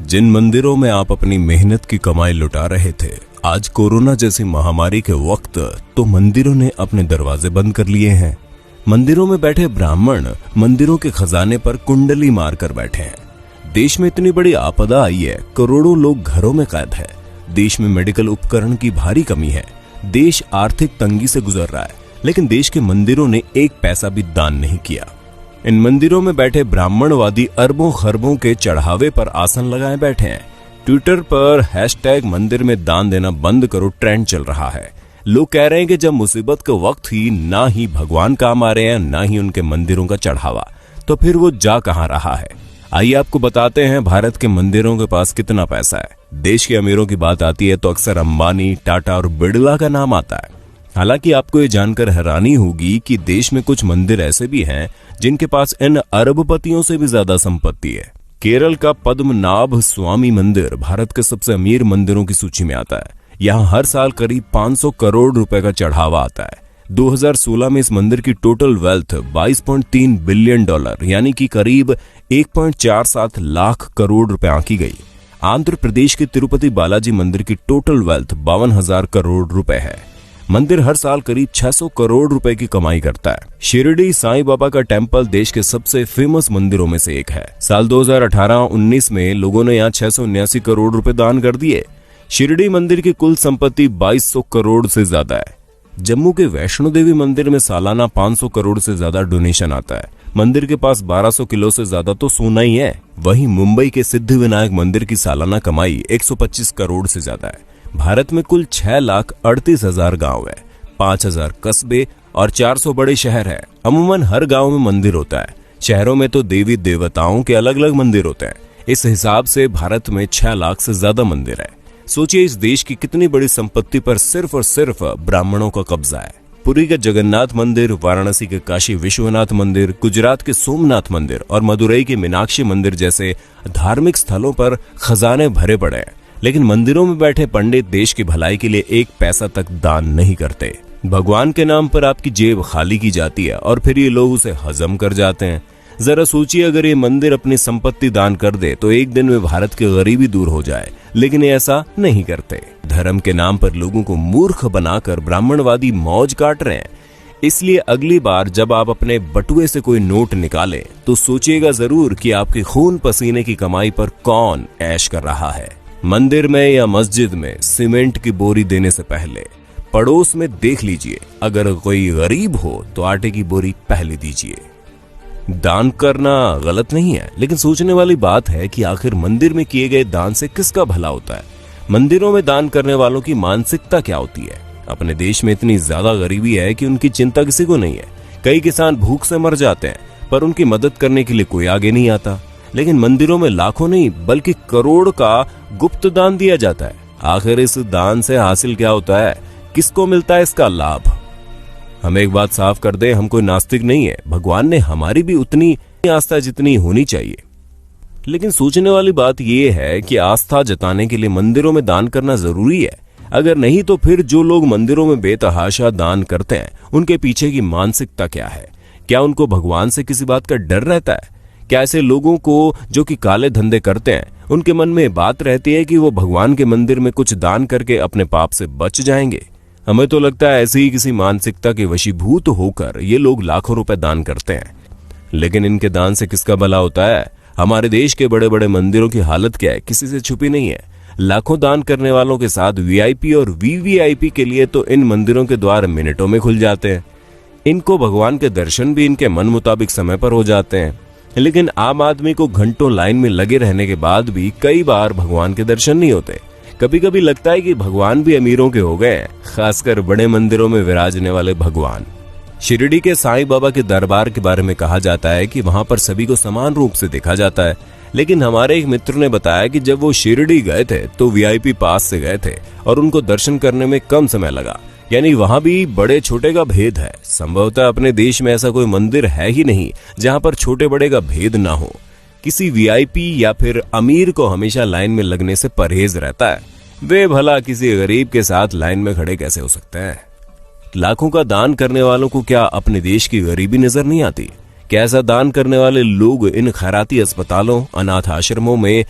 जिन मंदिरों में आप अपनी मेहनत की कमाई लुटा रहे थे, आज कोरोना जैसी महामारी के वक्त तो मंदिरों ने अपने दरवाजे बंद कर लिए हैं। मंदिरों में बैठे ब्राह्मण मंदिरों के खजाने पर कुंडली मारकर बैठे हैं। देश में इतनी बड़ी आपदा आई है, करोड़ों लोग घरों में कैद है। देश में मेडिकल उपकरण की भारी कमी है। देश आर्थिक तंगी से गुजर रहा है, लेकिन देश के मंदिरों ने एक पैसा भी दान नहीं किया। इन मंदिरों में बैठे ब्राह्मणवादी अरबों खरबों के चढ़ावे पर आसन लगाए बैठे हैं। ट्विटर पर #मंदिर में दान देना बंद करो ट्रेंड चल रहा है। लोग कह रहे हैं कि जब मुसीबत के वक्त ही ना ही भगवान काम आ रहे हैं, ना ही उनके मंदिरों का चढ़ावा, तो फिर वो जा कहां रहा है। आइए आपको बताते हैं भारत के मंदिरों के पास कितना पैसा है। देश के अमीरों की बात आती है तो अक्सर अंबानी, टाटा और बिड़ला का नाम आता है। हालांकि आपको ये जानकर हैरानी होगी कि देश में कुछ मंदिर ऐसे भी हैं जिनके पास इन अरबपतियों से भी ज्यादा संपत्ति है। केरल का पद्मनाभ स्वामी मंदिर भारत के सबसे अमीर मंदिरों की सूची में आता है। यहाँ हर साल करीब 500 करोड़ रुपए का चढ़ावा आता है। 2016 में इस मंदिर की टोटल वेल्थ $22.3 बिलियन यानी कि करीब 1.47 लाख करोड़ रुपए आंकी गई। आंध्र प्रदेश के तिरुपति बालाजी मंदिर की टोटल वेल्थ 52,000 करोड़ रुपए है। मंदिर हर साल करीब 600 करोड़ रुपए की कमाई करता है। शिरडी साईं बाबा का टेम्पल देश के सबसे फेमस मंदिरों में से एक है। साल 2018-19 में लोगों ने यहाँ 679 करोड़ रुपए दान कर दिए। शिरडी मंदिर की कुल संपत्ति 2200 करोड़ से ज्यादा है। जम्मू के वैष्णो देवी मंदिर में सालाना 500 करोड़ से ज्यादा डोनेशन आता है। मंदिर के पास 1200 किलो से ज्यादा तो सोना ही है। वहीं मुंबई के सिद्धिविनायक मंदिर की सालाना कमाई 125 करोड़ से ज्यादा है। भारत में कुल 6,38,000 गांव है, 5,000 कस्बे और 400 बड़े शहर है। अमूमन हर गांव में मंदिर होता है। शहरों में तो देवी देवताओं के अलग अलग मंदिर होते हैं। इस हिसाब से भारत में 6 लाख से ज्यादा मंदिर है। सोचिए इस देश की कितनी बड़ी संपत्ति पर सिर्फ और सिर्फ ब्राह्मणों का कब्जा है। पुरी के जगन्नाथ मंदिर, वाराणसी के काशी विश्वनाथ मंदिर, गुजरात के सोमनाथ मंदिर और मदुरई के मीनाक्षी मंदिर जैसे धार्मिक स्थलों पर खजाने भरे पड़े हैं, लेकिन मंदिरों में बैठे पंडित देश की भलाई के लिए एक पैसा तक दान नहीं करते। भगवान के नाम पर आपकी जेब खाली की जाती है और फिर ये लोग उसे हजम कर जाते हैं। जरा सोचिए अगर ये मंदिर अपनी संपत्ति दान कर दे तो एक दिन में भारत की गरीबी दूर हो जाए, लेकिन ये ऐसा नहीं करते। धर्म के नाम पर लोगों को मूर्ख बनाकर ब्राह्मणवादी मौज काट रहे हैं। इसलिए अगली बार जब आप अपने बटुए से कोई नोट निकालें तो सोचिएगा जरूर कि आपके खून पसीने की कमाई पर कौन ऐश कर रहा है। मंदिर में या मस्जिद में सीमेंट की बोरी देने से पहले पड़ोस में देख लीजिए, अगर कोई गरीब हो तो आटे की बोरी पहले दीजिए। दान करना गलत नहीं है, लेकिन सोचने वाली बात है कि आखिर मंदिर में किए गए दान से किसका भला होता है। मंदिरों में दान करने वालों की मानसिकता क्या होती है। अपने देश में इतनी ज्यादा गरीबी है कि उनकी चिंता किसी को नहीं है। कई किसान भूख से मर जाते हैं, पर उनकी मदद करने के लिए कोई आगे नहीं आता। लेकिन मंदिरों में लाखों नहीं बल्कि करोड़ का गुप्त दान दिया जाता है। आखिर इस दान से हासिल क्या होता है, किसको मिलता है इसका लाभ। हम एक बात साफ कर दें, हम कोई नास्तिक नहीं है। भगवान ने हमारी भी उतनी आस्था जितनी होनी चाहिए। लेकिन सोचने वाली बात यह है कि आस्था जताने के लिए मंदिरों में दान करना जरूरी है। अगर नहीं तो फिर जो लोग मंदिरों में बेतहाशा दान करते हैं उनके पीछे की मानसिकता क्या है। क्या उनको भगवान से किसी बात का डर रहता है? क्या ऐसे लोगों को जो कि काले धंधे करते हैं उनके मन में बात रहती है कि वो भगवान के मंदिर में कुछ दान करके अपने पाप से बच जाएंगे? हमें तो लगता है ऐसी ही किसी मानसिकता के वशीभूत होकर ये लोग लाखों रुपए दान करते हैं। लेकिन इनके दान से किसका भला होता है? हमारे देश के बड़े बड़े मंदिरों की हालत क्या है, किसी से छुपी नहीं है। लाखों दान करने वालों के साथ वीआईपी और वीवीआईपी के लिए तो इन मंदिरों के द्वार मिनटों में खुल जाते हैं। इनको भगवान के दर्शन भी इनके मन मुताबिक समय पर हो जाते हैं। लेकिन आम आदमी को घंटों लाइन में लगे रहने के बाद भी कई बार भगवान के दर्शन नहीं होते। कभी कभी लगता है कि भगवान भी अमीरों के हो गए हैं, खासकर बड़े मंदिरों में विराजने वाले भगवान। शिरडी के साईं बाबा के दरबार के बारे में कहा जाता है कि वहां पर सभी को समान रूप से देखा जाता है। लेकिन हमारे एक मित्र ने बताया कि जब वो शिरडी गए थे तो वीआईपी पास से गए थे और उनको दर्शन करने में कम समय लगा। यानी वहां भी बड़े छोटे का भेद है। संभवतः अपने देश में ऐसा कोई मंदिर है ही नहीं जहां पर छोटे बड़े का भेद ना हो। किसी वीआईपी या फिर अमीर को हमेशा लाइन में लगने से परहेज रहता है। वे भला किसी गरीब के साथ लाइन में खड़े कैसे हो सकते हैं? लाखों का दान करने वालों को क्या अपने देश की गरीबी नजर नहीं आती? क्या ऐसा दान करने वाले लोग इन खैराती अस्पतालों, अनाथ आश्रमों में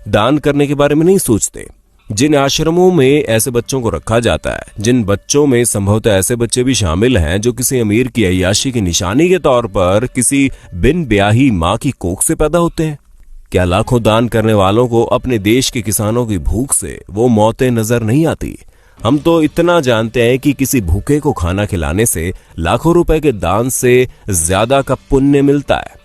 दान करने के बारे में नहीं सोचते। जिन आश्रमों में ऐसे बच्चों को रखा जाता है, जिन बच्चों में संभवतः ऐसे बच्चे भी शामिल हैं जो किसी अमीर की अय्याशी की निशानी के तौर पर किसी बिन ब्याही माँ की कोख से पैदा होते हैं, क्या लाखों दान करने वालों को अपने देश के किसानों की भूख से वो मौतें नजर नहीं आती? हम तो इतना जानते हैं कि किसी भूखे को खाना खिलाने से लाखों रुपए के दान से ज्यादा का पुण्य मिलता है।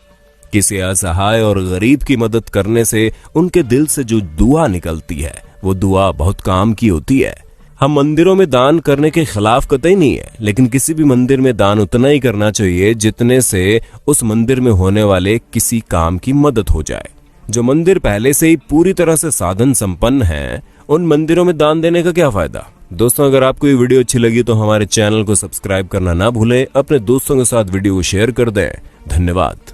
किसी असहाय और गरीब की मदद करने से उनके दिल से जो दुआ निकलती है वो दुआ बहुत काम की होती है। हम मंदिरों में दान करने के खिलाफ कतई नहीं है, लेकिन किसी भी मंदिर में दान उतना ही करना चाहिए जितने से उस मंदिर में होने वाले किसी काम की मदद हो जाए। जो मंदिर पहले से ही पूरी तरह से साधन संपन्न हैं, उन मंदिरों में दान देने का क्या फायदा? दोस्तों, अगर आपको ये वीडियो अच्छी लगी तो हमारे चैनल को सब्सक्राइब करना ना भूलें, अपने दोस्तों के साथ वीडियो को शेयर कर दें। धन्यवाद।